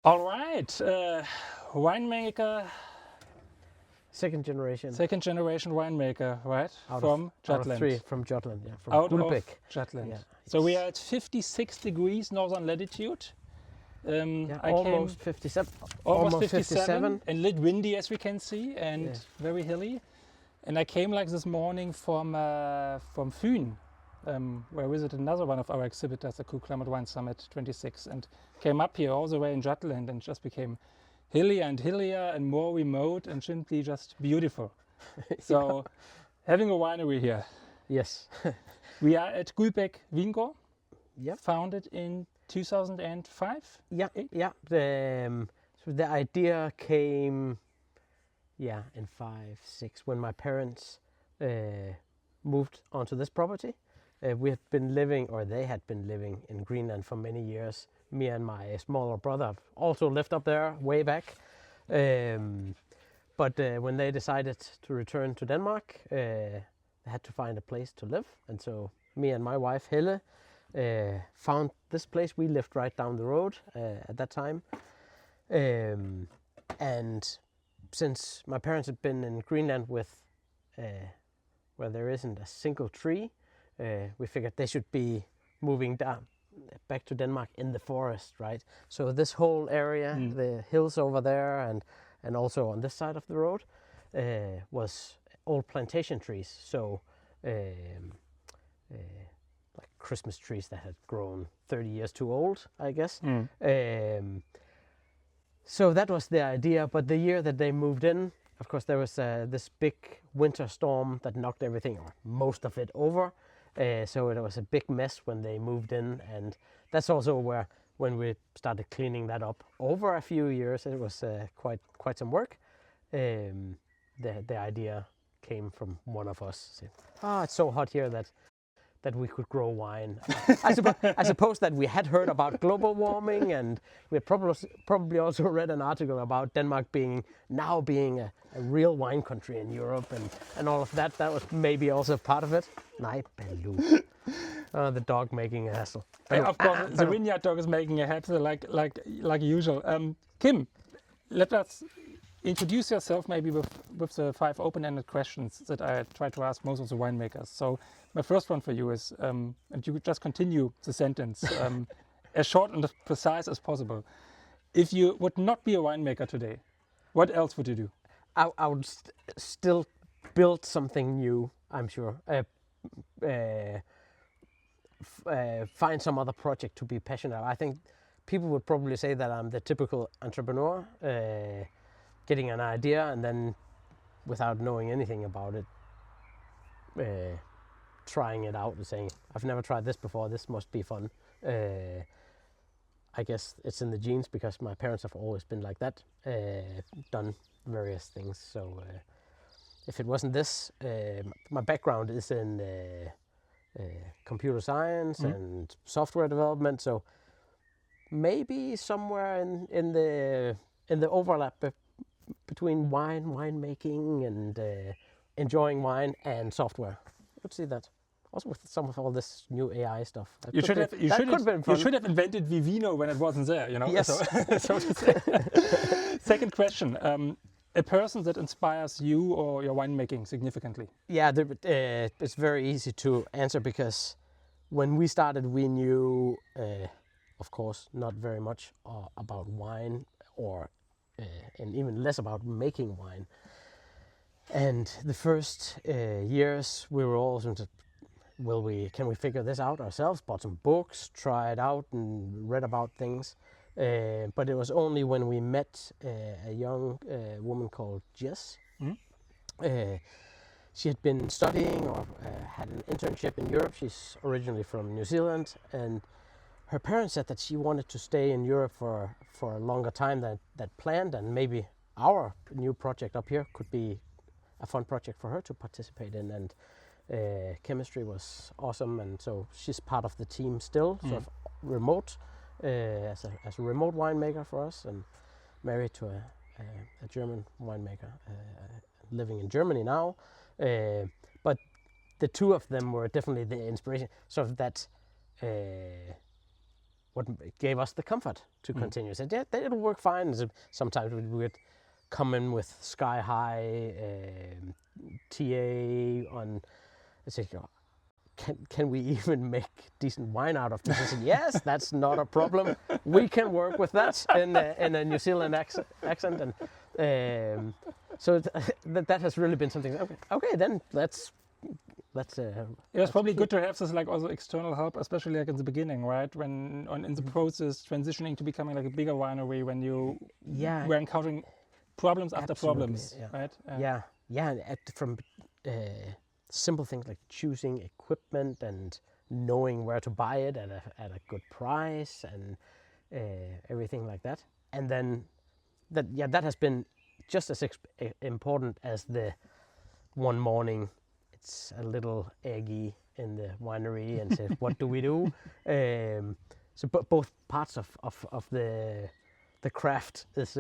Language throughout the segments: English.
All right, winemaker, Second generation. second generation winemaker, right? From Jutland. Three from Jutland, yeah. From Out Guldbæk. of Jutland. Yeah, So we are at 56 degrees northern latitude. I almost came 57. almost 57 and a little windy as we can see, and very hilly. And I came like this morning from Fyn, where I visited another one of our exhibitors, the Cool Climate Wine Summit 26, and came up here all the way in Jutland and just became hillier and hillier and more remote and simply just beautiful. So having a winery here. Yes. We are at Guldbæk Vingård, Yep. founded in 2005. Yeah, yeah. So the idea came, in 5, 6, when my parents moved onto this property. We had been living, or they had been living in Greenland for many years. Me and my smaller brother also lived up there way back. But when they decided to return to Denmark, they had to find a place to live. And so me and my wife, Helle, found this place. We lived right down the road at that time. And since my parents had been in Greenland with where there isn't a single tree, we figured they should be moving down back to Denmark in the forest, right? So this whole area, the hills over there and also on this side of the road, was old plantation trees. So like Christmas trees that had grown 30 years too old, I guess. So that was the idea. But the year that they moved in, of course, there was this big winter storm that knocked everything, or most of it, over. So it was a big mess when they moved in, and that's also where, when we started cleaning that up over a few years, it was quite some work. The idea came from one of us saying, it's so hot here that we could grow wine. I suppose that we had heard about global warming, and we had probably also read an article about Denmark being a real wine country in Europe, and all of that. That was maybe also part of it. Nej, Baloo. The dog making a hassle. Of course, the vineyard dog is making a hassle like usual. Kim, let us introduce yourself maybe with the 5 open-ended questions that I try to ask most of the winemakers. So my first one for you is, and you could just continue the sentence, as short and as precise as possible. If you would not be a winemaker today, what else would you do? I would still build something new, I'm sure. Find some other project to be passionate about. I think people would probably say that I'm the typical entrepreneur, getting an idea and then, without knowing anything about it, trying it out and saying, I've never tried this before, this must be fun. I guess it's in the genes because my parents have always been like that, done various things. So if it wasn't this, my background is in computer science and software development, so maybe somewhere in the overlap between winemaking and enjoying wine and software. I would see that. Also with some of all this new AI stuff. You should have invented Vivino when it wasn't there, you know? Yes. So to say. Second question. A person that inspires you or your winemaking significantly? Yeah, it's very easy to answer because when we started, we knew, of course, not very much about wine and even less about making wine. And the first years, we were all sort of, can we figure this out ourselves? Bought some books, tried out, and read about things. But it was only when we met a young woman called Jess. She had been studying or had an internship in Europe. She's originally from New Zealand, and her parents said that she wanted to stay in Europe for a longer time than planned, and maybe our new project up here could be a fun project for her to participate in. And chemistry was awesome, and so she's part of the team still, sort of remote, as a remote winemaker for us, and married to a German winemaker living in Germany now. But the two of them were definitely the inspiration, sort of that what gave us the comfort to continue. Said, yeah, it'll work fine. So sometimes we would come in with sky high TA on. I said, can we even make decent wine out of this? I said, yes, that's not a problem. We can work with that in a New Zealand accent. And so that has really been something. Okay, then let's. It's probably good to have this like also external help, especially like in the beginning, right? When in the process transitioning to becoming like a bigger winery, when you were encountering problems after problems, right? From simple things like choosing equipment and knowing where to buy it at a good price and everything like that. And then that has been just as important as the one morning it's a little eggy in the winery and says, what do we do? So both parts of the craft is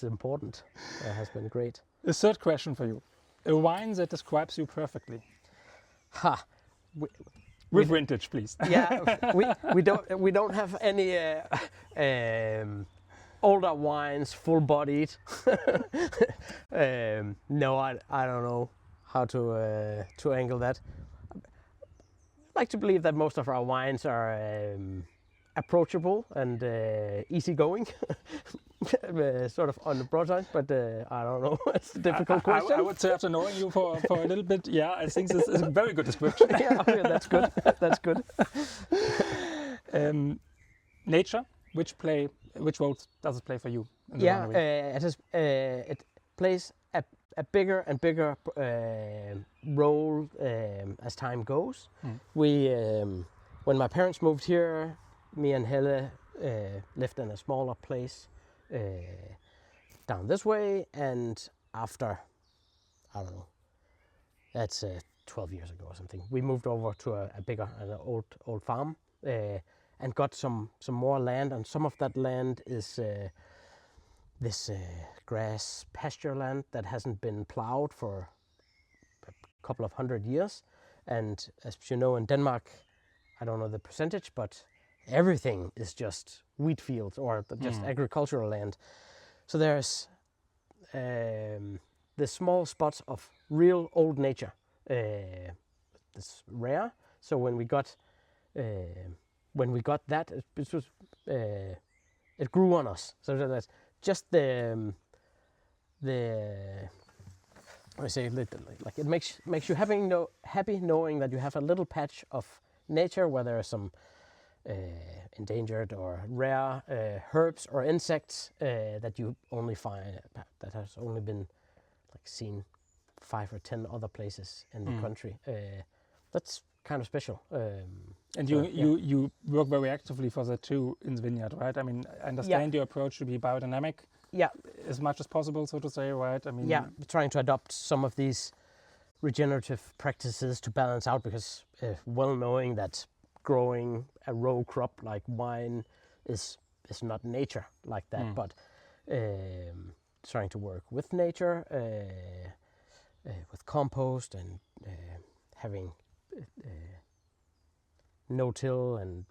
important. Has been great. A third question for you. A wine that describes you perfectly. With vintage, please. Yeah, we don't have any older wines, full-bodied. No, I don't know how to angle that. I like to believe that most of our wines are approachable and easygoing, sort of on the broad side, but I don't know. It's a difficult question. I would say after knowing you for a little bit, yeah, I think this is a very good description. Yeah, that's good. That's good. Nature, which role does it play for you in the winery? It plays a bigger and bigger role as time goes. We, when my parents moved here, me and Helle lived in a smaller place down this way, and after, I don't know, that's 12 years ago or something, we moved over to a bigger, an old farm and got some more land, and some of that land is this grass pasture land that hasn't been plowed for a couple of 100 years. And as you know, in Denmark, I don't know the percentage, but everything is just wheat fields or just agricultural land. So there's the small spots of real old nature. It's rare. So when we got that, it grew on us. So that's just I say like it makes you happy knowing that you have a little patch of nature where there are some endangered or rare herbs or insects that you only find that has only been like seen 5 or 10 other places in the country. That's kind of special. And you work very actively for that too in the vineyard, right? I mean, I understand your approach to be biodynamic. Yeah, as much as possible, so to say, right? I mean, trying to adopt some of these regenerative practices to balance out, because well knowing that growing a row crop like wine is not nature like that, but trying to work with nature, with compost and having no-till and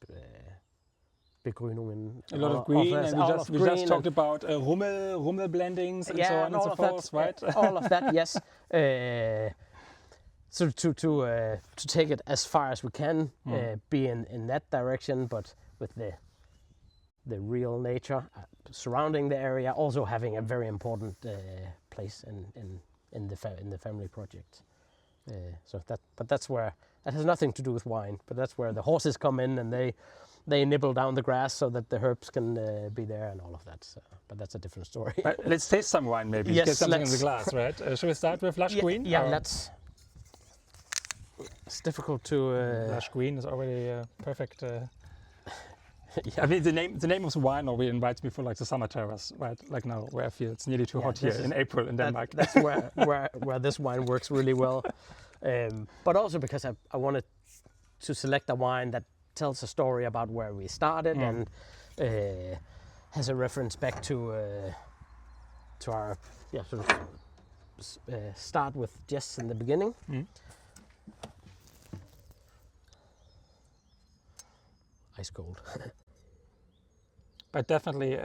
begrünungen. A lot of green, and we just talked about Rummel blendings and so on and so forth, right? All of that, yes. So to take it as far as we can, be in that direction, but with the real nature surrounding the area, also having a very important place in the family project. That's where that has nothing to do with wine, but that's where the horses come in and they nibble down the grass so that the herbs can be there and all of that. So, but that's a different story. But let's taste some wine, maybe. Yes, get something in the glass, right? Shall we start with Lush Green? Yeah, let's. It's difficult to. Lush Green is already perfect. I mean, the name of the wine already invites me for like the summer terrace, right? Like now, where I feel it's nearly too hot here in April in Denmark. That's where this wine works really well. But also because I wanted to select a wine that tells a story about where we started and has a reference back to our sort of start with Jess in the beginning. ice cold. But definitely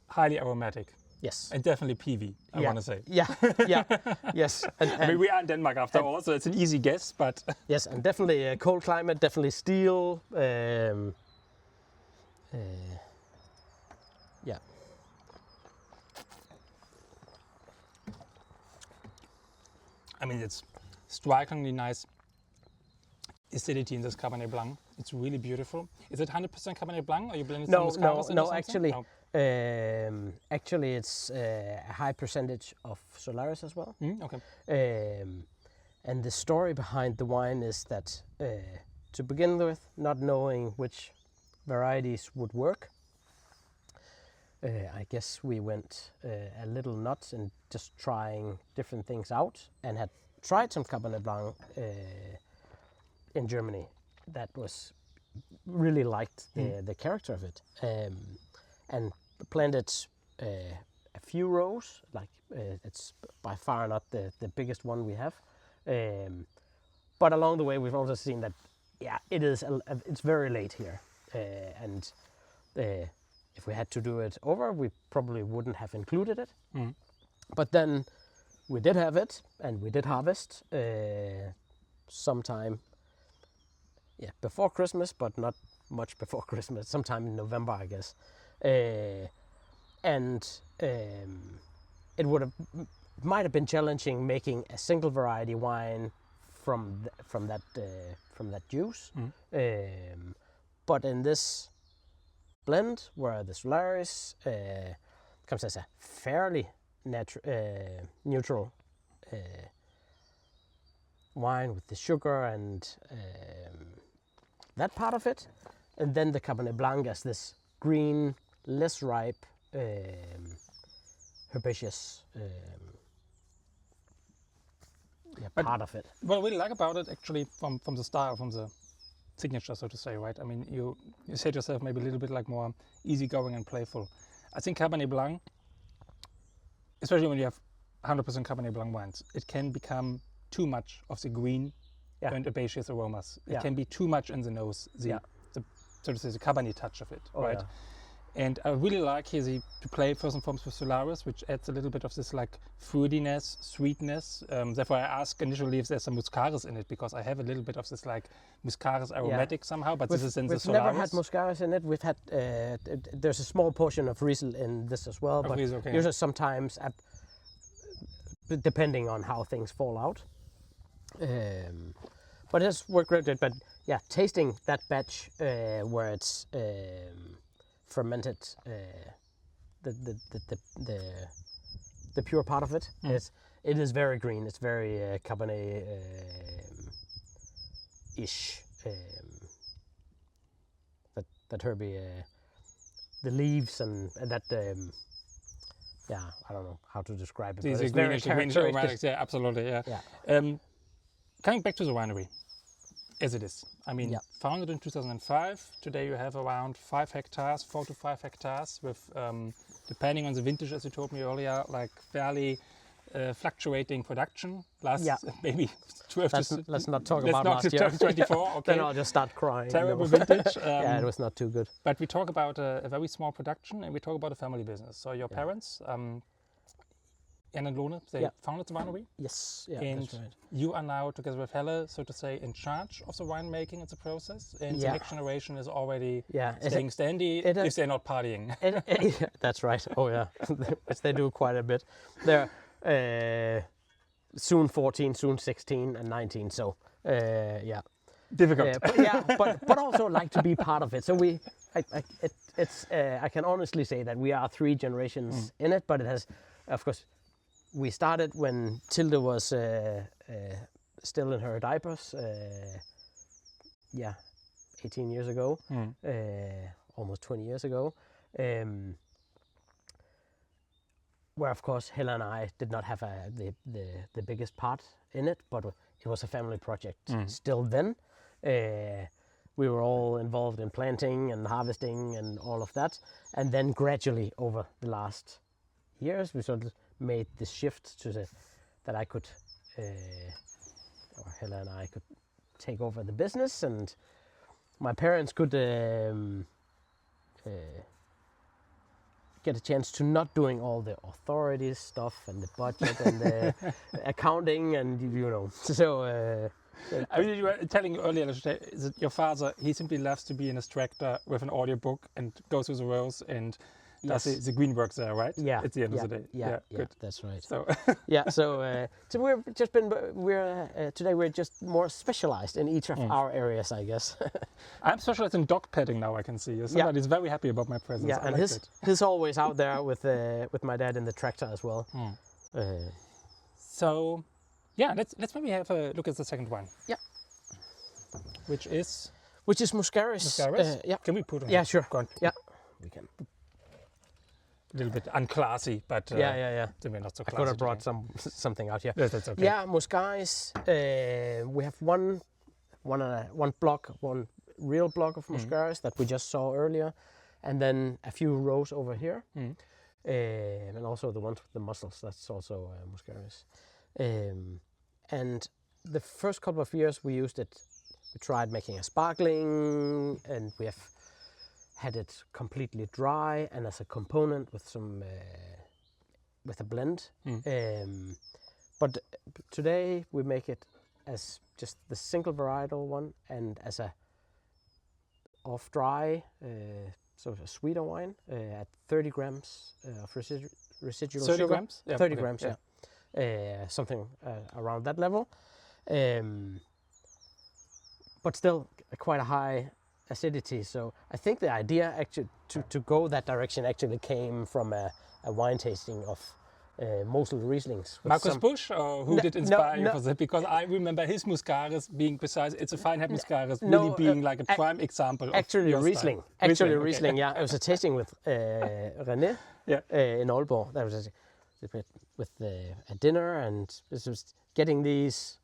highly aromatic. Yes. And definitely peavy, I want to say. Yeah, yeah, yes. I mean, we are in Denmark after all, so it's an easy guess, but... Yes, and definitely a cold climate, definitely steel. Yeah. I mean, it's strikingly nice acidity in this Cabernet Blanc. It's really beautiful. Is it 100% Cabernet Blanc, or are you blending some Muscaris in or something? Actually, it's a high percentage of Solaris as well. Okay. And the story behind the wine is that, to begin with, not knowing which varieties would work, I guess we went a little nuts in just trying different things out, and had tried some Cabernet Blanc in Germany that was really liked the character of it, and planted a few rows. Like it's by far not the biggest one we have, but along the way we've also seen that it's very late here, and if we had to do it over, we probably wouldn't have included it. But then we did have it, and we did harvest sometime before Christmas, but not much before Christmas, sometime in November, I guess. And it might have been challenging making a single variety wine from that juice. But in this blend, where the Solaris comes as a fairly neutral wine with the sugar and that part of it, and then the Cabernet Blanc as this green, less ripe, herbaceous part of it. What I really like about it, actually, from the style, from the signature, so to say, right? I mean, you said yourself maybe a little bit like more easygoing and playful. I think Cabernet Blanc, especially when you have 100% Cabernet Blanc wines, it can become too much of the green and herbaceous aromas. It can be too much in the nose, so to say, the Cabernet touch of it, right? Yeah. And I really like here to play first and foremost with Solaris, which adds a little bit of this like fruitiness, sweetness. Therefore, I asked initially if there's some Muscaris in it, because I have a little bit of this like Muscaris aromatic somehow, but this is in the Solaris. We've never had Muscaris in it. We've had, there's a small portion of Riesel in this as well, but usually sometimes, depending on how things fall out. But it has worked great. But yeah, tasting that batch where it's fermented, the pure part of it, it is very green. It's very Cabernet ish. That herby, the leaves and that. I don't know how to describe it. These are greenish aromatics. Yeah, absolutely. Yeah. Coming back to the winery, as it is. I mean, founded in 2005. Today you have around 5 hectares, 4 to 5 hectares, with depending on the vintage, as you told me earlier, like fairly fluctuating production. Maybe 12 let's not talk about last year. 24. Okay. Then I'll just start crying. Terrible vintage. It was not too good. But we talk about a very small production, and we talk about a family business. So your parents, Jan and Lone, they founded the winery. Yes, and that's right. You are now, together with Helle, so to say, in charge of the winemaking and the process. And the next generation is already staying standy if they're not partying. That's right. Oh yeah, which they do quite a bit. They're soon 14, soon 16, and 19. So difficult. But also like to be part of it. So I can honestly say that we are 3 generations in it, but it has, of course. We started when Tilde was still in her diapers, 18 years ago, almost 20 years ago, where of course Helle and I did not have the biggest part in it, but it was a family project still then. We were all involved in planting and harvesting and all of that, and then gradually over the last years we sort of made this shift to that I could, or Helle and I could take over the business, and my parents could get a chance to not doing all the authorities stuff and the budget and the accounting and so. I mean, you were telling earlier that your father, he simply loves to be an extractor with an audiobook and goes through the rows and does the green work there, right? Yeah. At the end of the day. Yeah, Good. that's right. So So today we're just more specialized in each of our areas, I guess. I'm specialized in dog petting now. I can see somebody's very happy about my presence. Yeah, I and like he's always out there with my dad in the tractor as well. So, yeah, let's maybe have a look at the second one. Yeah. Which is Muscaris. Muscaris? Yeah. Can we put on? Yeah, sure. Go on. Yeah, we can. A little bit unclassy, but yeah. Then we're not so I classy. could have brought something out here. Yes, that's okay. Yeah, Muscaris. We have one real block of Muscaris that we just saw earlier, and then a few rows over here, and also the ones with the mussels. That's also Muscaris. And the first couple of years we used it. We tried making a sparkling, and we have had it completely dry and as a component with some with a blend. But today we make it as just the single varietal one and as a off dry, so a sweeter wine at 30 grams of residual 30 sugar. grams? Yeah, 30 okay, grams, something around that level. But still quite a high acidity. So I think the idea actually to go that direction actually came from a wine tasting of Mosel Rieslings. Marcus Busch, or who did inspire you for that? Because I remember his Muscaris being precise. It's a Feinherb Muscaris, really being like a prime example. Actually, of Riesling. Style. Actually, okay. Riesling. Yeah, it was a tasting with René in Aalborg. That was with a dinner, and it was getting these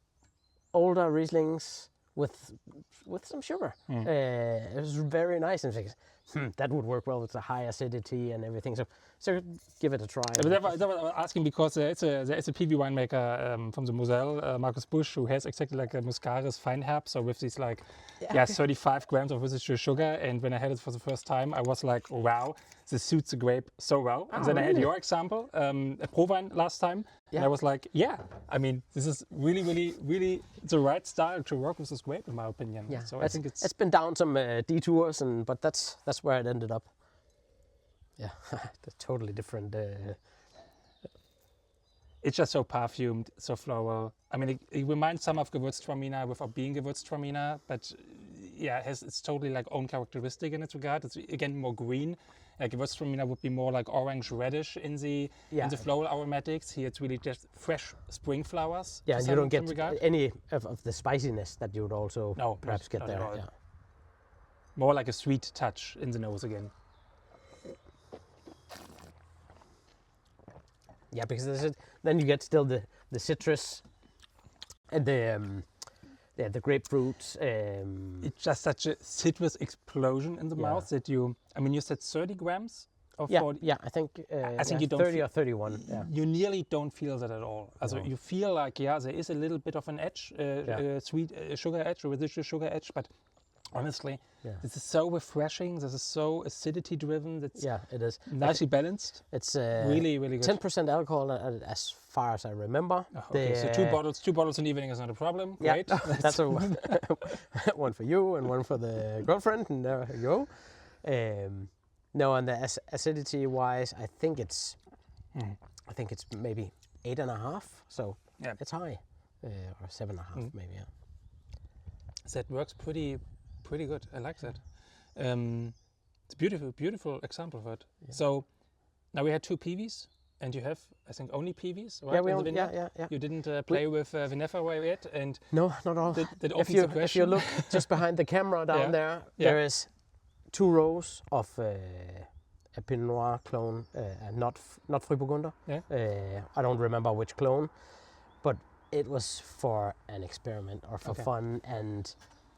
older Rieslings with some sugar. It was very nice, and that would work well with the high acidity and everything. So give it a try. That was asking because there is a PV winemaker from the Moselle, Marcus Busch, who has exactly like a Muscaris Feinherb, so with these 35 grams of residual sugar. And when I had it for the first time, I was like, wow, this suits the grape so well. And then I had your example, a Provine last time, and I was like, I mean, this is really, really, really the right style to work with this grape, in my opinion. Yeah, so I think it's been down some detours, but that's where it ended up. Yeah, totally different. It's just so perfumed, so floral. I mean, it reminds some of Gewürztraminer without being Gewürztraminer, but it's totally like own characteristic in its regard. It's again more green. Gewürztraminer would be more like orange reddish in the floral aromatics. Here it's really just fresh spring flowers. Yeah, and you don't get any of the spiciness that you would also perhaps get there. Yeah. More like a sweet touch in the nose again. Yeah, because then you get still the citrus and the grapefruit. It's just such a citrus explosion in the mouth that you said 30 grams of 40. Yeah, I think you don't 30 or 31. Yeah. You nearly don't feel that at all. Also, you feel like there is a little bit of an edge, sweet sugar edge or residual sugar edge, but honestly, this is so refreshing. This is so acidity driven. It is nicely balanced. It's really, really good. 10% alcohol, as far as I remember. Okay, so two bottles in the evening is not a problem. Yeah, Great. That's one for you and one for the girlfriend, and there you go. No, and the acidity wise, I think it's maybe 8.5. So it's high, or 7.5 maybe. Yeah. That works pretty good. I like that. It's a beautiful example of it. Yeah. So now we had 2 PIWIs, and you have, I think, only PIWIs, right? Yeah. You didn't play with Vinefra yet, and no, not all. That opens the question. If you look just behind the camera down there, there is 2 rows of a Pinot Noir clone, not Frühburgunder. Yeah. I don't remember which clone, but it was for an experiment or for fun, and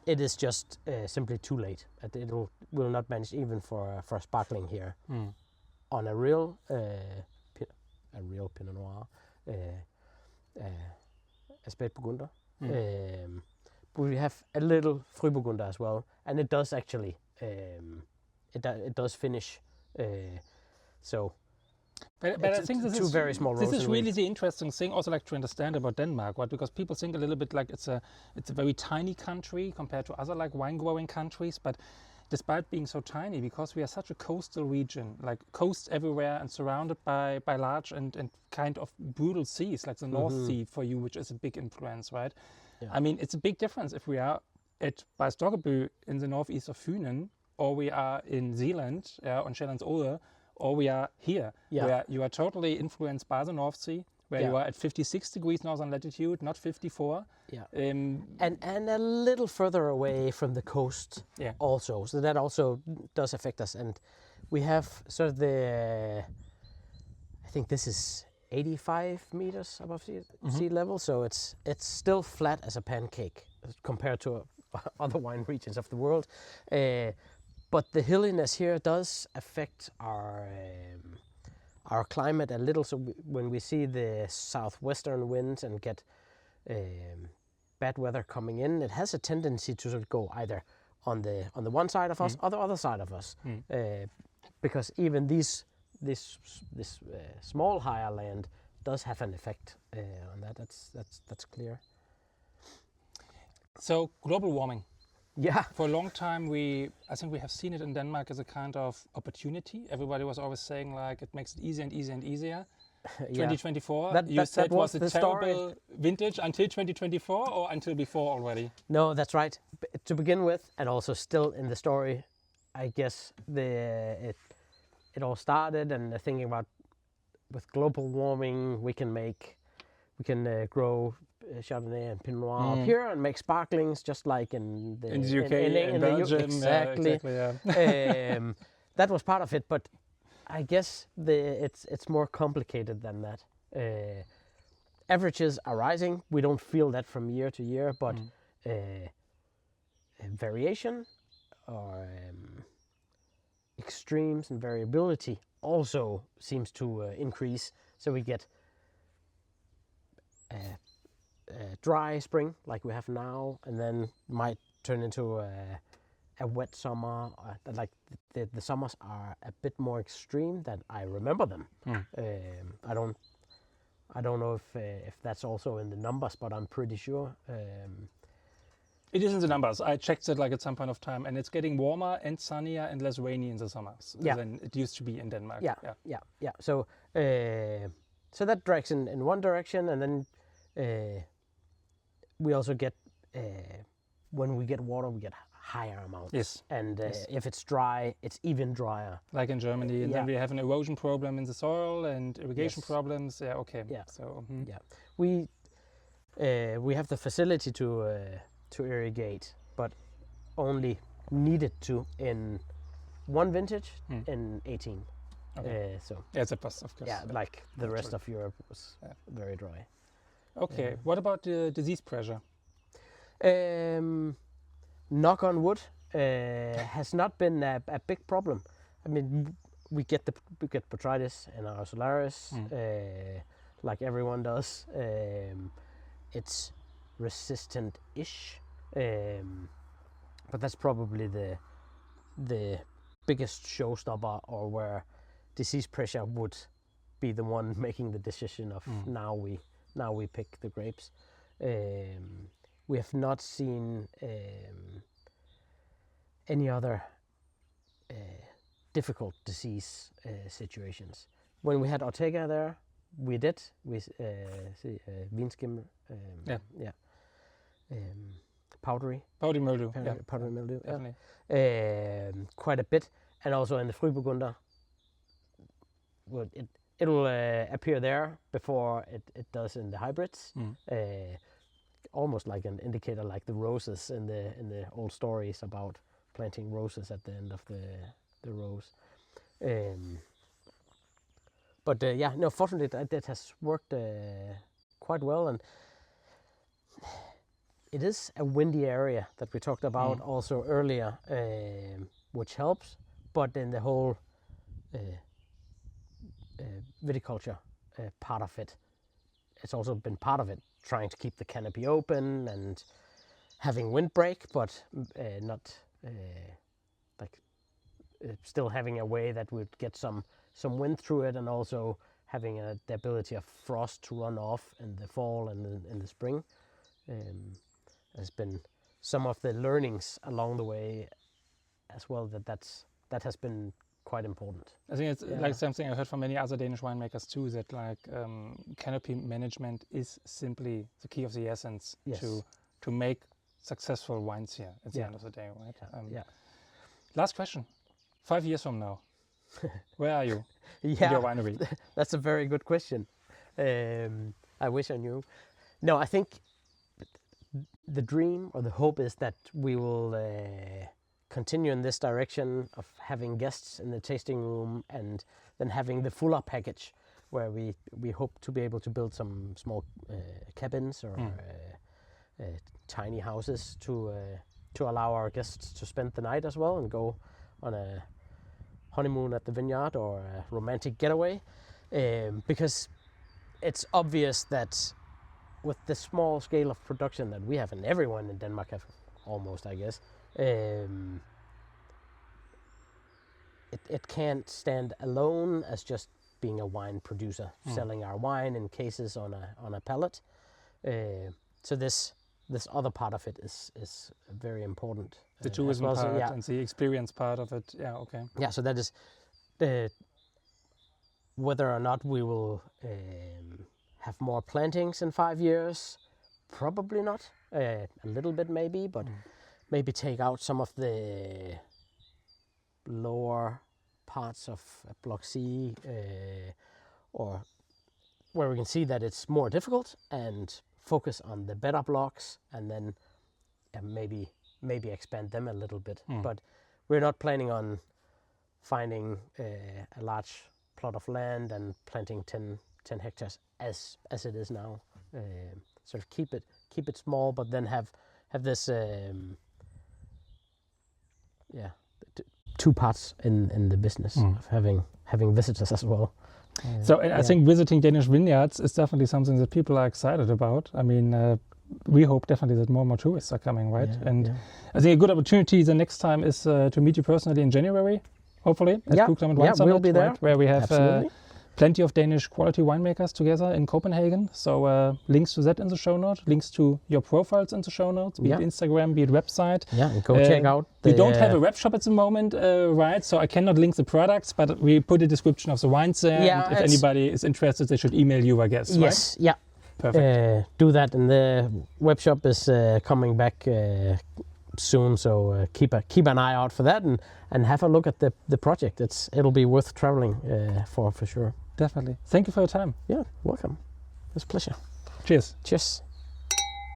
it is just simply too late. It will not manage even for sparkling here. On a real Pinot Noir, a Spätburgunder. we have a little Frühburgunder as well, and it does actually it does finish. So. But I think this two very small rows. This is really the interesting thing, also like to understand about Denmark, right? Because people think a little bit like it's a very tiny country compared to other like wine growing countries. But despite being so tiny, because we are such a coastal region, like coasts everywhere and surrounded by large and kind of brutal seas, like the North Sea for you, which is a big influence, right? Yeah. I mean, it's a big difference if we are at by Stokkebø in the northeast of Funen, or we are in Zealand, on Sjælland's Odde, or we are here, where you are totally influenced by the North Sea, where you are at 56 degrees northern latitude, not 54. Yeah. And a little further away from the coast also. So that also does affect us. And we have sort of I think this is 85 meters above sea level. So it's still flat as a pancake compared to other wine regions of the world. But the hilliness here does affect our climate a little. So when we see the southwestern winds and get bad weather coming in, it has a tendency to sort of go either on the one side of us or the other side of us, because even this small higher land does have an effect on that. That's clear. So global warming. Yeah. For a long time, I think we have seen it in Denmark as a kind of opportunity. Everybody was always saying like it makes it easier and easier and easier. 2024, you said was a terrible vintage until 2024 or until before already? No, that's right. To begin with, and also still in the story, I guess it all started and thinking about with global warming, we can grow Chardonnay and Pinot Noir up here and make sparklings just like in the UK, in Belgium. Exactly. That was part of it, but I guess it's more complicated than that. Averages are rising. We don't feel that from year to year, but variation or extremes and variability also seems to increase. So we get dry spring like we have now, and then might turn into a wet summer. Like the summers are a bit more extreme than I remember them. I don't know if that's also in the numbers, but I'm pretty sure. It is in the numbers. I checked it like at some point of time, and it's getting warmer and sunnier and less rainy in the summers than it used to be in Denmark. Yeah. So that drags in one direction, and then we also get when we get water, we get higher amounts. Yes. And if it's dry, it's even drier. Like in Germany, and then we have an erosion problem in the soil and irrigation problems. Yeah. Okay. Yeah. So we have the facility to irrigate, but only needed to in one vintage in 18. Okay. It's a plus, of course. Yeah, like the rest of Europe was very dry. Okay. What about the disease pressure? Knock on wood, has not been a big problem. I mean, we get botrytis in our Solaris, like everyone does. It's resistant-ish, but that's probably the biggest showstopper, or where disease pressure would be the one making the decision of now we pick the grapes. We have not seen any other difficult disease situations. When we had Ortega there, we see winskim, powdery mildew, definitely. Quite a bit, and also in the Frühburgunder, well, it'll appear there before it does in the hybrids. Almost like an indicator, like the roses in the old stories about planting roses at the end of the rows. Fortunately that has worked quite well, and it is a windy area that we talked about also earlier, which helps. But in the whole viticulture part of it, it's also been part of it, trying to keep the canopy open and having windbreak, but not still having a way that would get some wind through it, and also having the ability of frost to run off in the fall and in the spring. Has been some of the learnings along the way as well, that has been quite important. I think it's like something I heard from many other Danish winemakers too, that like canopy management is simply the key of the essence to make successful wines here at the end of the day, right? Last question. 5 years from now, where are you in your winery? That's a very good question. I wish I knew. No, I think the dream or the hope is that we will continue in this direction of having guests in the tasting room, and then having the fuller package, where we hope to be able to build some small cabins or tiny houses to allow our guests to spend the night as well, and go on a honeymoon at the vineyard or a romantic getaway, because it's obvious that with the small scale of production that we have, and everyone in Denmark have almost, I guess, it can't stand alone as just being a wine producer, selling our wine in cases on a pallet. So this other part of it is very important. The tourism part and the experience part of it. Yeah, okay. Yeah, so that is whether or not we will have more plantings in 5 years, probably not. A little bit maybe, but maybe take out some of the lower parts of Block C, or where we can see that it's more difficult, and focus on the better blocks, and then maybe expand them a little bit. But we're not planning on finding a large plot of land and planting 10 hectares as it is now. Sort of keep it small, but then have this two parts in the business of having visitors as well. So I think visiting Danish vineyards is definitely something that people are excited about. I mean, we hope definitely that more and more tourists are coming, right? I think a good opportunity the next time is to meet you personally in January, hopefully, at Brugland Wine Summit, we'll be there, right? Where we have plenty of Danish quality winemakers together in Copenhagen. So links to that in the show notes, links to your profiles in the show notes, be it Instagram, be it website. Yeah, and go check out. We don't have a web shop at the moment, right? So I cannot link the products, but we put a description of the wines there. Yeah, and if anybody is interested, they should email you, I guess. Yes, right? yeah. Perfect. Do that, and the web shop is coming back soon, so keep an eye out for that, and have a look at the project. It'll be worth traveling for sure. Definitely. Thank you for your time. Yeah, welcome. It's a pleasure. Cheers. Cheers.